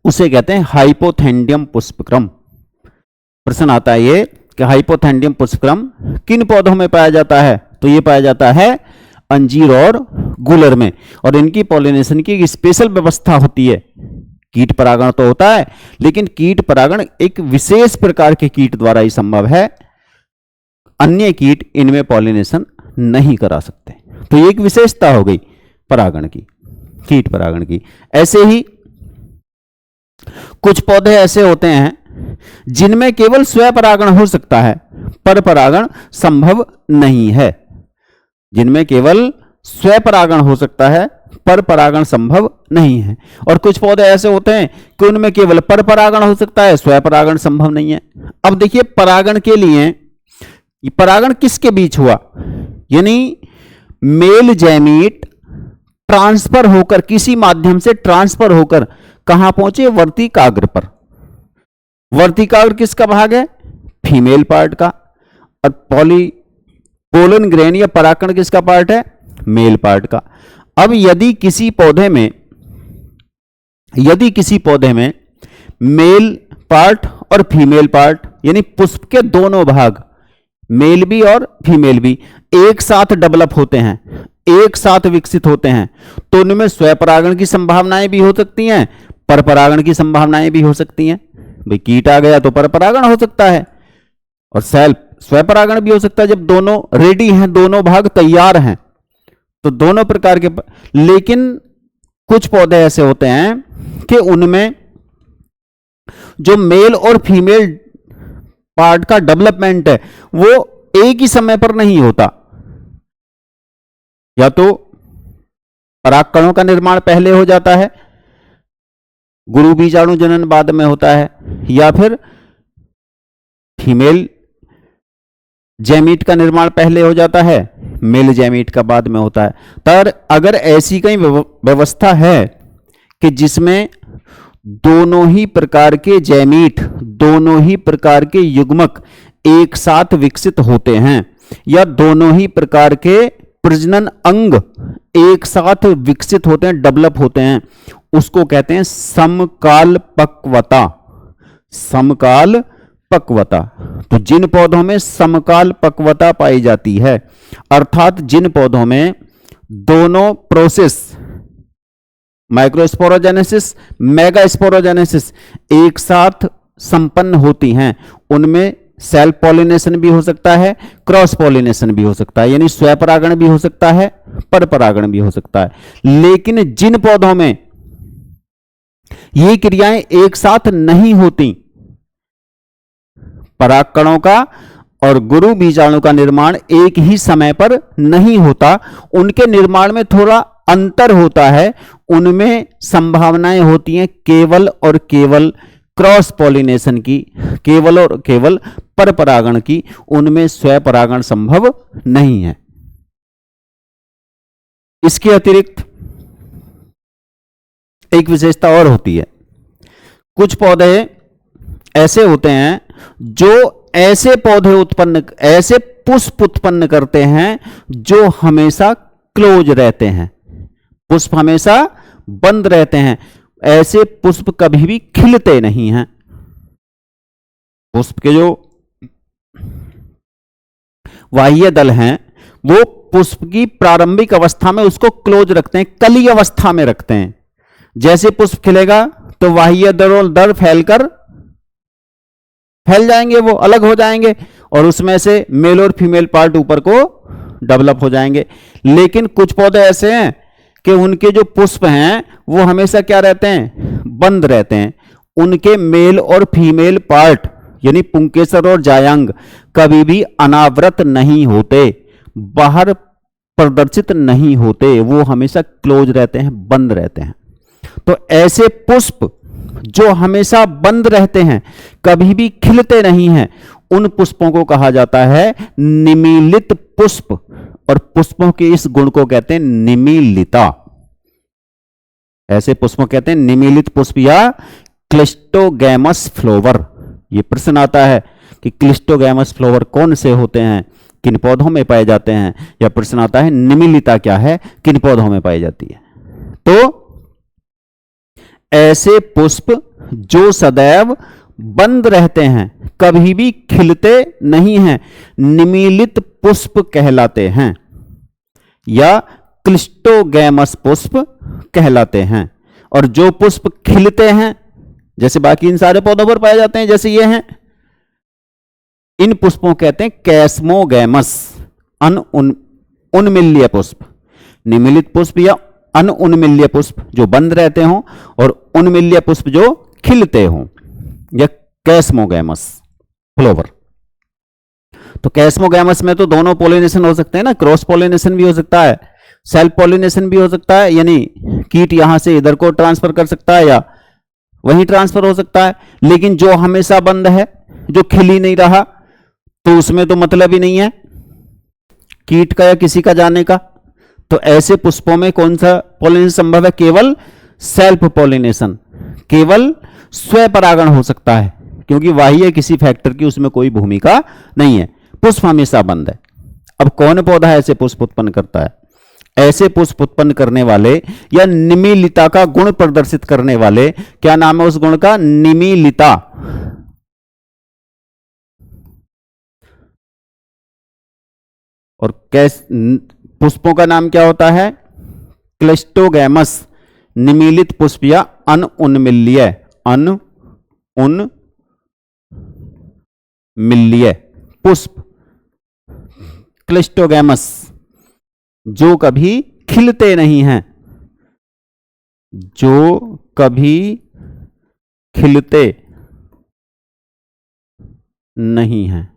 उसे कहते हैं हाइपोथेंडियम पुष्पक्रम। प्रश्न आता है ये कि हाइपोथेंडियम पुष्पक्रम किन पौधों में पाया जाता है? तो ये पाया जाता है अंजीर और गुलर में, और इनकी पॉलिनेशन की एक स्पेशल व्यवस्था होती है। कीट परागण तो होता है, लेकिन कीट परागण एक विशेष प्रकार के कीट द्वारा ही संभव है, अन्य कीट इनमें पॉलिनेशन नहीं करा सकते। तो ये एक विशेषता हो गई परागण की। कीट परागण की। ऐसे ही कुछ पौधे ऐसे होते हैं जिनमें केवल स्वपरागण हो सकता है, पर परागण संभव नहीं है। जिनमें केवल स्वपरागण हो सकता है, पर परागण संभव नहीं है। और कुछ पौधे ऐसे होते हैं कि उनमें केवल पर परागण हो सकता है, स्वपरागण संभव नहीं है। अब देखिए, परागण के लिए परागण किसके बीच हुआ, यानी मेल जैमीट ट्रांसफर होकर, किसी माध्यम से ट्रांसफर होकर कहां पहुंचे, वर्तिकाग्र पर। वर्तिकाग्र किसका भाग है, फीमेल पार्ट का। और पोलन ग्रेन या परागकण किसका पार्ट है, मेल पार्ट का। अब यदि किसी पौधे में मेल पार्ट और फीमेल पार्ट, यानी पुष्प के दोनों भाग, मेल भी और फीमेल भी, एक साथ डेवलप होते हैं, एक साथ विकसित होते हैं, तो उनमें स्वपरागण की संभावनाएं भी हो सकती हैं, परपरागण की संभावनाएं भी हो सकती हैं। भाई कीट आ गया तो परपरागण हो सकता है, और स्वपरागण भी हो सकता है। जब दोनों रेडी हैं, दोनों भाग तैयार हैं, तो दोनों प्रकार के। लेकिन कुछ पौधे ऐसे होते हैं कि उनमें जो मेल और फीमेल पार्ट का डेवलपमेंट है वो एक ही समय पर नहीं होता। या तो परागकणों का निर्माण पहले हो जाता है, गुरु बीजाणु जनन बाद में होता है, या फिर फीमेल जैमीट का निर्माण पहले हो जाता है, मेल जैमीट का बाद में होता है। पर अगर ऐसी कई व्यवस्था है कि जिसमें दोनों ही प्रकार के जैमीट, दोनों ही प्रकार के युग्मक एक साथ विकसित होते हैं, या दोनों ही प्रकार के प्रजनन अंग एक साथ विकसित होते हैं, डेवलप होते हैं, उसको कहते हैं समकाल पक्वता। समकाल पक्वता। तो जिन पौधों में समकाल पक्वता पाई जाती है, अर्थात जिन पौधों में दोनों प्रोसेस, माइक्रोस्पोरोजेनेसिस, मेगास्पोरोजेनेसिस, एक साथ संपन्न होती हैं, उनमें सेल्फ पॉलिनेशन भी हो सकता है, क्रॉस पॉलिनेशन भी हो सकता है, यानी स्वपरागण भी हो सकता है, परपरागण भी हो सकता है। लेकिन जिन पौधों में ये क्रियाएं एक साथ नहीं होती, परागकणों का और गुरु बीजाणु का निर्माण एक ही समय पर नहीं होता, उनके निर्माण में थोड़ा अंतर होता है, उनमें संभावनाएं होती हैं केवल और केवल क्रॉस पॉलिनेशन की, केवल और केवल परपरागण की, उनमें स्वपरागण संभव नहीं है। इसके अतिरिक्त एक विशेषता और होती है, कुछ पौधे ऐसे होते हैं जो ऐसे पौधे ऐसे पुष्प उत्पन्न करते हैं जो हमेशा क्लोज रहते हैं, पुष्प हमेशा बंद रहते हैं। ऐसे पुष्प कभी भी खिलते नहीं हैं। पुष्प के जो बाह्य दल हैं वो पुष्प की प्रारंभिक अवस्था में उसको क्लोज रखते हैं, कली अवस्था में रखते हैं। जैसे पुष्प खिलेगा तो बाह्य दल फैल जाएंगे, वो अलग हो जाएंगे, और उसमें से मेल और फीमेल पार्ट ऊपर को डेवलप हो जाएंगे। लेकिन कुछ पौधे ऐसे हैं कि उनके जो पुष्प हैं वो हमेशा क्या रहते हैं, बंद रहते हैं। उनके मेल और फीमेल पार्ट यानी पुंकेसर और जायांग कभी भी अनावृत नहीं होते, बाहर प्रदर्शित नहीं होते, वो हमेशा क्लोज रहते हैं, बंद रहते हैं। तो ऐसे पुष्प जो हमेशा बंद रहते हैं, कभी भी खिलते नहीं हैं, उन पुष्पों को कहा जाता है निमीलित पुष्प, और पुष्पों के इस गुण को कहते हैं निमीलिता। ऐसे पुष्पों कहते हैं निमीलित पुष्प या क्लिस्टोगैमस फ्लावर। ये प्रश्न आता है कि क्लिस्टोगैमस फ्लावर कौन से होते हैं, किन पौधों में पाए जाते हैं, या प्रश्न आता है निमीलिता क्या है, किन पौधों में पाई जाती है। तो ऐसे पुष्प जो सदैव बंद रहते हैं, कभी भी खिलते नहीं हैं, निमीलित पुष्प कहलाते हैं या क्लिस्टोगैमस पुष्प कहलाते हैं। और जो पुष्प खिलते हैं, जैसे बाकी इन सारे पौधों पर पाए जाते हैं, जैसे ये हैं, इन पुष्पों कहते हैं कैस्मोगैमस, उन्मिल्य पुष्प। निमीलित पुष्प या अनउन्मिल्य पुष्प जो बंद रहते हों और उन्मिल्य पुष्प जो खिलते हों, या कैस्मोगैमस फ्लोवर। तो कैस्मोगैमस में तो दोनों पोलिनेशन हो सकते हैं ना, क्रॉस पोलिनेशन भी हो सकता है, सेल्फ पोलिनेशन भी हो सकता है, यानी कीट यहां से इधर को ट्रांसफर कर सकता है या वहीं ट्रांसफर हो सकता है। लेकिन जो हमेशा बंद है, जो खिल ही नहीं रहा, तो उसमें तो मतलब ही नहीं है कीट का या किसी का जाने का। तो ऐसे पुष्पों में कौन सा पोलिनेशन संभव है? केवल सेल्फ पोलिनेशन, केवल स्वपरागण हो सकता है, क्योंकि बाह्य किसी फैक्टर की उसमें कोई भूमिका नहीं है, पुष्प हमेशा बंद है। अब कौन पौधा ऐसे पुष्प उत्पन्न करता है? ऐसे पुष्प उत्पन्न करने वाले या निमिलिता का गुण प्रदर्शित करने वाले, क्या नाम है उस गुण का? निमिलिता। और पुष्पों का नाम क्या होता है? क्लिस्टोगैमस, निमीलित पुष्प या अनउन्मिल्य, अनउन्मिल्य पुष्प क्लिस्टोगैमस, जो कभी खिलते नहीं हैं, जो कभी खिलते नहीं हैं।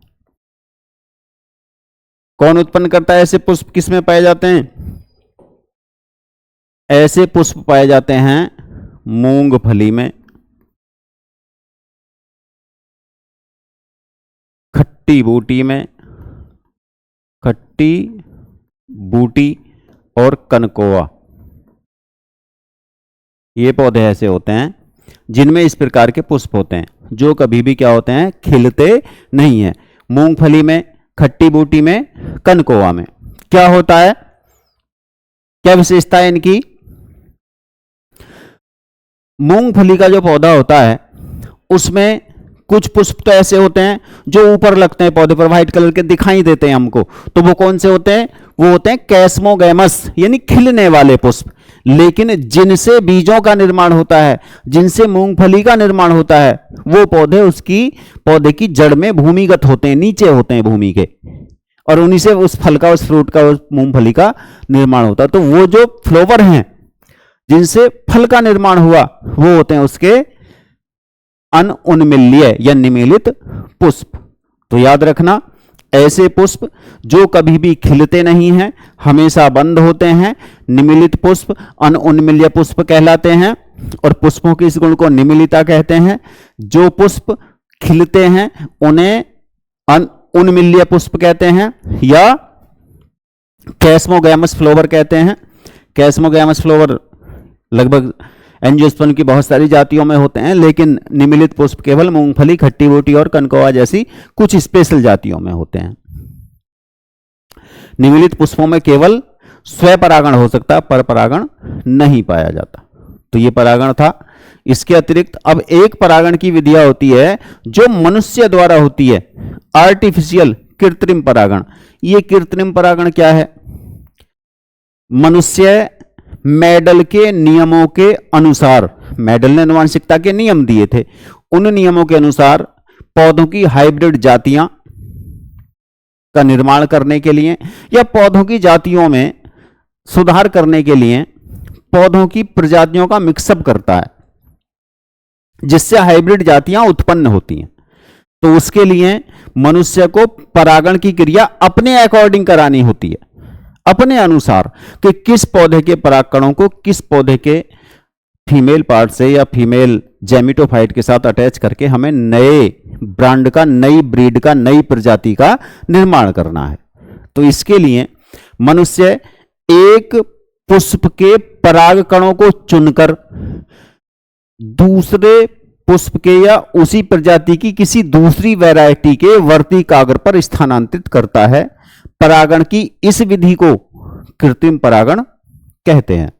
कौन उत्पन्न करता है ऐसे पुष्प? किसमें पाए जाते हैं? ऐसे पुष्प पाए जाते हैं मूंगफली में, खट्टी बूटी में, खट्टी बूटी और कनकोआ। ये पौधे ऐसे होते हैं जिनमें इस प्रकार के पुष्प होते हैं, जो कभी भी क्या होते हैं? खिलते नहीं है। मूंगफली में, खट्टी बूटी में, कनकोआ में क्या होता है? क्या विशेषता है इनकी? मूंगफली का जो पौधा होता है उसमें कुछ पुष्प तो ऐसे होते हैं जो ऊपर लगते हैं पौधे पर, व्हाइट कलर के दिखाई देते हैं हमको, तो वो कौन से होते हैं? वो होते हैं कैस्मोगैमस, यानी खिलने वाले पुष्प। लेकिन जिनसे बीजों का निर्माण होता है, जिनसे मूंगफली का निर्माण होता है, वो पौधे उसकी पौधे की जड़ में भूमिगत होते हैं, नीचे होते हैं भूमि के, और उन्हीं से उस फल का, उस फ्रूट का, उस मूंगफली का निर्माण होता है। तो वो जो फ्लावर हैं जिनसे फल का निर्माण हुआ, वो होते हैं उसके अनउन्मिल्य या निमीलित पुष्प। तो याद रखना, ऐसे पुष्प जो कभी भी खिलते नहीं हैं, हमेशा बंद होते हैं, निमीलित पुष्प अनउन्मिल्य पुष्प कहलाते हैं। और पुष्पों के इस गुण को निमीलिता कहते हैं। जो पुष्प खिलते हैं उन्हें अनउन्मिल्य पुष्प कहते हैं या कैस्मोगैमस फ्लावर कहते हैं। कैस्मोगैमस फ्लावर लगभग एंजियोस्पर्म की बहुत सारी जातियों में होते हैं, लेकिन निमीलित पुष्प केवल मूंगफली, खट्टी बूटी और कनकोआ जैसी कुछ स्पेशल जातियों में होते हैं। निमीलित पुष्पों में केवल स्वपरागण हो सकता है, पर परागण नहीं पाया जाता। तो ये परागण था। इसके अतिरिक्त अब एक परागण की विधियां होती है जो मनुष्य द्वारा होती है, आर्टिफिशियल, कृत्रिम परागण। ये कृत्रिम परागण क्या है? मनुष्य मेडल के नियमों के अनुसार, मेडल ने आनुवंशिकता के नियम दिए थे, उन नियमों के अनुसार पौधों की हाइब्रिड जातियां का निर्माण करने के लिए या पौधों की जातियों में सुधार करने के लिए पौधों की प्रजातियों का मिक्सअप करता है, जिससे हाइब्रिड जातियां उत्पन्न होती हैं। तो उसके लिए मनुष्य को परागण की क्रिया अपने अकॉर्डिंग करानी होती है, अपने अनुसार, कि किस पौधे के परागकणों को किस पौधे के फीमेल पार्ट से या फीमेल जेमिटोफाइट के साथ अटैच करके हमें नए ब्रांड का, नई ब्रीड का, नई प्रजाति का निर्माण करना है। तो इसके लिए मनुष्य एक पुष्प के परागकणों को चुनकर दूसरे पुष्प के या उसी प्रजाति की किसी दूसरी वैरायटी के वर्तिकाग्र पर स्थानांतरित करता है। परागण की इस विधि को कृत्रिम परागण कहते हैं।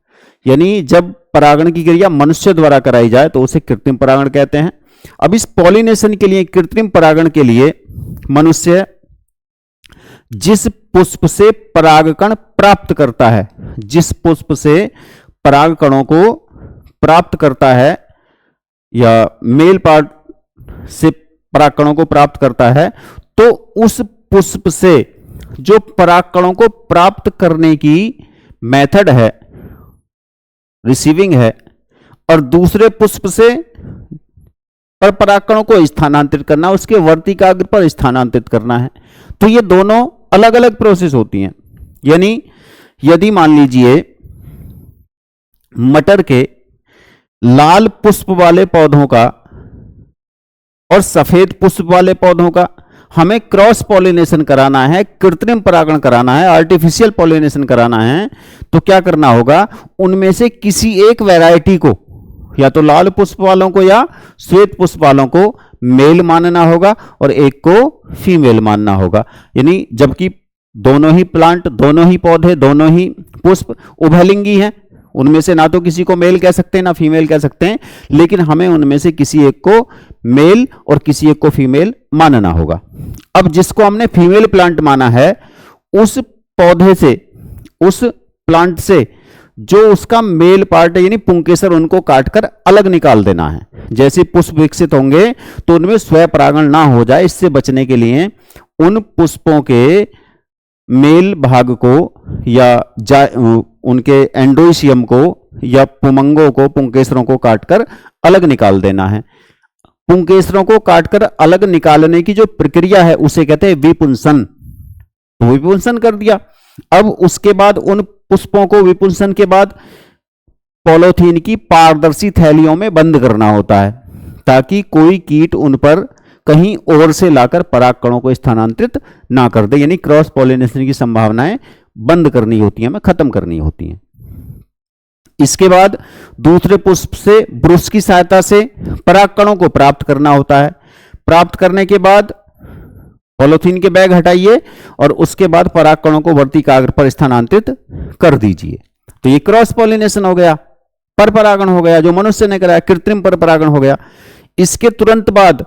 यानी जब परागण की क्रिया मनुष्य द्वारा कराई जाए तो उसे कृत्रिम परागण कहते हैं। अब इस पॉलिनेशन के लिए, कृत्रिम परागण के लिए मनुष्य जिस पुष्प से परागकण प्राप्त करता है, जिस पुष्प से परागकणों को प्राप्त करता है या मेल पार्ट से परागकणों को प्राप्त करता है, तो उस पुष्प से जो परागकणों को प्राप्त करने की मेथड है रिसीविंग है और दूसरे पुष्प से पर परागकणों को स्थानांतरित करना, उसके वर्तिकाग्र पर स्थानांतरित करना है। तो ये दोनों अलग अलग प्रोसेस होती हैं। यानी यदि मान लीजिए मटर के लाल पुष्प वाले पौधों का और सफेद पुष्प वाले पौधों का हमें क्रॉस पॉलिनेशन कराना है, कृत्रिम परागण कराना है, आर्टिफिशियल पॉलिनेशन कराना है, तो क्या करना होगा, उनमें से किसी एक वैरायटी को, या तो लाल पुष्प वालों को या श्वेत पुष्प वालों को मेल मानना होगा और एक को फीमेल मानना होगा। यानी जबकि दोनों ही प्लांट, दोनों ही पौधे, दोनों ही पुष्प उभयलिंगी हैं, उनमें से ना तो किसी को मेल कह सकते हैं ना फीमेल कह सकते हैं, लेकिन हमें उनमें से किसी एक को मेल और किसी एक को फीमेल मानना होगा। अब जिसको हमने फीमेल प्लांट माना है, उस पौधे से, उस प्लांट से जो उसका मेल पार्ट है यानी पुंकेसर, उनको काटकर अलग निकाल देना है। जैसे पुष्प विकसित होंगे तो उनमें स्वपरागण ना हो जाए, इससे बचने के लिए उन पुष्पों के मेल भाग को या उनके एंडोइशियम को या पुमंगों को, पुंकेसरों को काटकर अलग निकाल देना है। पुंकेसरों को काटकर अलग निकालने की जो प्रक्रिया है उसे कहते हैं विपुंसन। तो विपुंसन कर दिया। अब उसके बाद उन पुष्पों को विपुंसन के बाद पॉलीथीन की पारदर्शी थैलियों में बंद करना होता है, ताकि कोई कीट उन पर कहीं और से लाकर परागकणों को स्थानांतरित ना कर दे। यानी क्रॉस पॉलिनेशन की संभावनाएं बंद करनी होती हैं, हमें खत्म करनी होती हैं। इसके बाद दूसरे पुष्प से ब्रुश की सहायता से परागकणों को प्राप्त करना होता है। प्राप्त करने के बाद पॉलीथीन के बैग हटाइए और उसके बाद परागकणों को वर्तिकाग्र पर स्थानांतरित कर दीजिए। तो ये क्रॉस पॉलिनेशन हो गया, पर परागण हो गया, जो मनुष्य ने कराया कृत्रिम पर परागण हो गया। इसके तुरंत बाद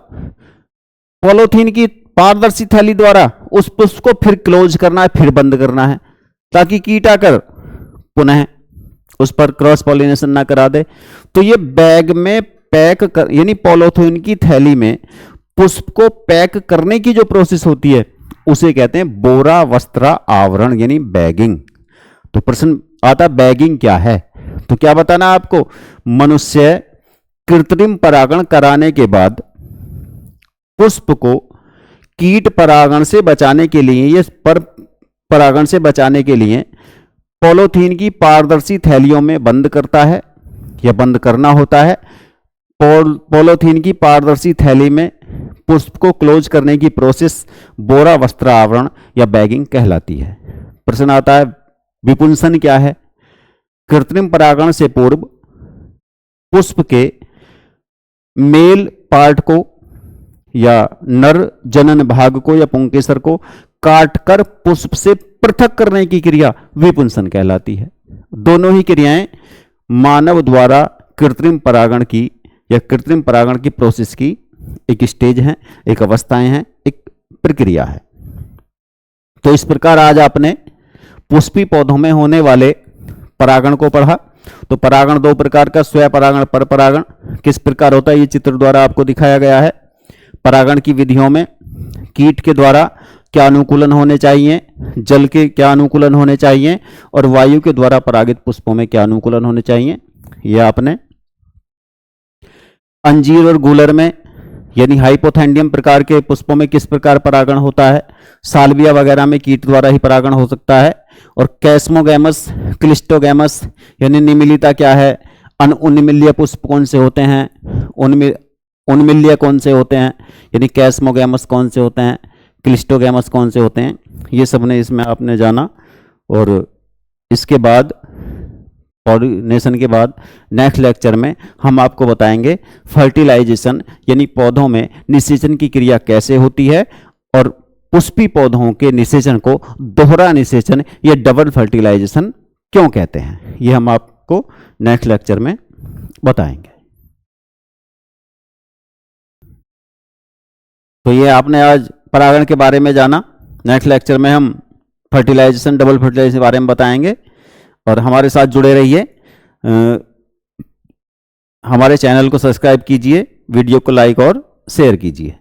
पॉलीथीन की पारदर्शी थैली द्वारा उस पुष्प को फिर क्लोज करना है, फिर बंद करना है, ताकि कीट आकर पुनः उस पर क्रॉस पॉलिनेशन ना करा दे। तो ये बैग में पैक कर, यानी पॉलीथीन की थैली में पुष्प को पैक करने की जो प्रोसेस होती है उसे कहते हैं बोरा वस्त्रा आवरण, यानी बैगिंग। तो प्रश्न आता, बैगिंग क्या है? तो क्या बताना आपको, मनुष्य कृत्रिम परागण कराने के बाद पुष्प को कीट परागण से बचाने के लिए, ये पर परागण से बचाने के लिए पॉलीथीन की पारदर्शी थैलियों में बंद करता है या बंद करना होता है। पॉलीथीन की पारदर्शी थैली में पुष्प को क्लोज करने की प्रोसेस बोरा वस्त्र आवरण या बैगिंग कहलाती है। प्रश्न आता है, विपुंसन क्या है? कृत्रिम परागण से पूर्व पुष्प के मेल पार्ट को या नर जनन भाग को या पुंकेसर को काटकर पुष्प से पृथक करने की क्रिया विपुंसन कहलाती है। दोनों ही क्रियाएं मानव द्वारा कृत्रिम परागण की या कृत्रिम परागण की प्रोसेस की एक स्टेज है, एक अवस्थाएं हैं, एक प्रक्रिया है। तो इस प्रकार आज आपने पुष्पी पौधों में होने वाले परागण को पढ़ा। तो परागण दो प्रकार का, स्वयं परागण, पर परागण किस प्रकार होता है ये चित्र द्वारा आपको दिखाया गया है। परागण की विधियों में कीट के द्वारा क्या अनुकूलन होने चाहिए, जल के क्या अनुकूलन होने चाहिए और वायु के द्वारा परागित पुष्पों में क्या अनुकूलन होने चाहिए, यह आपने अंजीर और गूलर में यानी हाइपोथेंडियम प्रकार के पुष्पों में किस प्रकार परागण होता है, साल्विया वगैरह में कीट द्वारा ही परागण हो सकता है, और कैस्मोगैमस, क्लिस्टोगैमस यानी निमिलिता क्या है, उन्मिल्य पुष्प कौन से होते हैं, उन्मिल्य कौन से होते हैं, यानी कैस्मोगैमस कौन से होते हैं, क्लिस्टोगैमस कौन से होते हैं, ये सब ने इसमें आपने जाना। और इसके बाद पॉलिनेशन के बाद नेक्स्ट लेक्चर में हम आपको बताएंगे फर्टिलाइजेशन यानी पौधों में निषेचन की क्रिया कैसे होती है और पुष्पी पौधों के निषेचन को दोहरा निषेचन या डबल फर्टिलाइजेशन क्यों कहते हैं, ये हम आपको नेक्स्ट लेक्चर में बताएंगे। तो ये आपने आज परागण के बारे में जाना। नेक्स्ट लेक्चर में हम फर्टिलाइजेशन, डबल फर्टिलाइजेशन के बारे में बताएंगे और हमारे साथ जुड़े रहिए। हमारे चैनल को सब्सक्राइब कीजिए, वीडियो को लाइक और शेयर कीजिए।